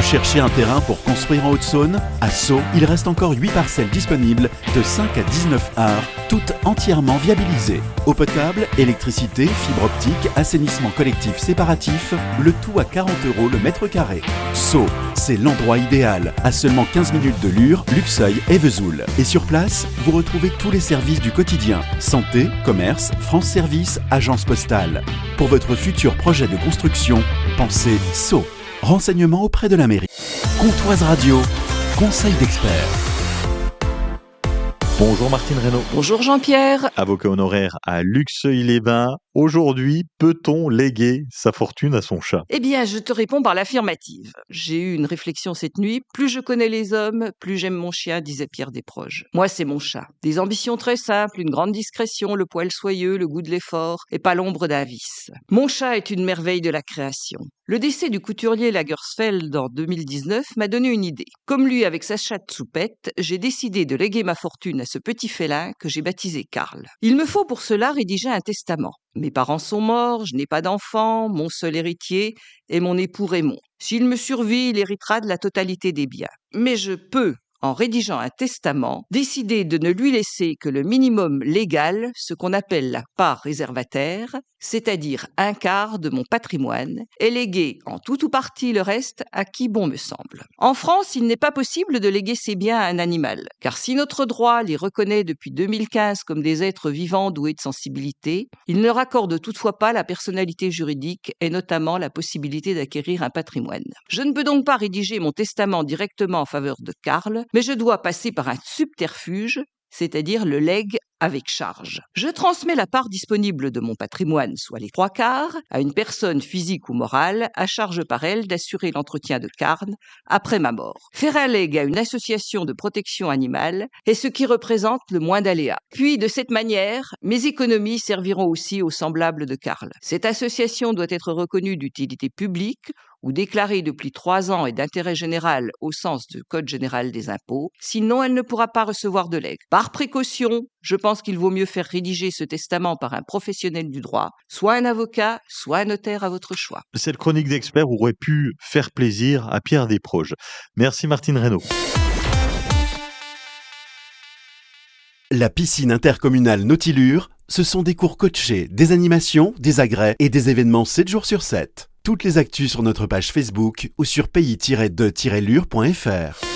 Vous cherchez un terrain pour construire en Haute-Saône? À Sceaux, il reste encore 8 parcelles disponibles de 5 à 19 arts, toutes entièrement viabilisées. Eau potable, électricité, fibre optique, assainissement collectif séparatif, le tout à 40 € le mètre carré. Sceaux, c'est l'endroit idéal, à seulement 15 minutes de Lure, Luxeuil et Vesoul. Et sur place, vous retrouvez tous les services du quotidien: santé, commerce, France Service, agence postale. Pour votre futur projet de construction, pensez Sceaux. Renseignements auprès de la mairie. Comptoise Radio, conseil d'experts. Bonjour Martine Reynaud. Bonjour Jean-Pierre. Avocat honoraire à Luxeuil-les-Bains. Aujourd'hui, peut-on léguer sa fortune à son chat? Eh bien, je te réponds par l'affirmative. J'ai eu une réflexion cette nuit. Plus je connais les hommes, plus j'aime mon chien, disait Pierre Desproges. Moi, c'est mon chat. Des ambitions très simples, une grande discrétion, le poil soyeux, le goût de l'effort et pas l'ombre d'un vice. Mon chat est une merveille de la création. Le décès du couturier Lagersfeld en 2019 m'a donné une idée. Comme lui avec sa chatte Soupette, j'ai décidé de léguer ma fortune à ce petit félin que j'ai baptisé Karl. Il me faut pour cela rédiger un testament. Mes parents sont morts, je n'ai pas d'enfant, mon seul héritier est mon époux Raymond. S'il me survit, il héritera de la totalité des biens. Mais je peux, en rédigeant un testament, décider de ne lui laisser que le minimum légal, ce qu'on appelle la part réservataire, c'est-à-dire un quart de mon patrimoine, et léguer en tout ou partie le reste à qui bon me semble. En France, il n'est pas possible de léguer ses biens à un animal, car si notre droit les reconnaît depuis 2015 comme des êtres vivants doués de sensibilité, il ne leur accorde toutefois pas la personnalité juridique et notamment la possibilité d'acquérir un patrimoine. Je ne peux donc pas rédiger mon testament directement en faveur de Karl, mais je dois passer par un subterfuge, c'est-à-dire le legs avec charge. Je transmets la part disponible de mon patrimoine, soit les 3/4, à une personne physique ou morale, à charge par elle d'assurer l'entretien de Karl après ma mort. Faire un legs à une association de protection animale est ce qui représente le moins d'aléas. Puis, de cette manière, mes économies serviront aussi aux semblables de Karl. Cette association doit être reconnue d'utilité publique ou déclarée depuis 3 ans et d'intérêt général au sens du Code général des impôts, sinon elle ne pourra pas recevoir de legs. Par précaution, je pense qu'il vaut mieux faire rédiger ce testament par un professionnel du droit, soit un avocat, soit un notaire à votre choix. Cette chronique d'experts aurait pu faire plaisir à Pierre Desproges. Merci Martine Reynaud. La piscine intercommunale Nautilure, ce sont des cours coachés, des animations, des agrès et des événements 7 jours sur 7. Toutes les actus sur notre page Facebook ou sur pays-2-lure.fr.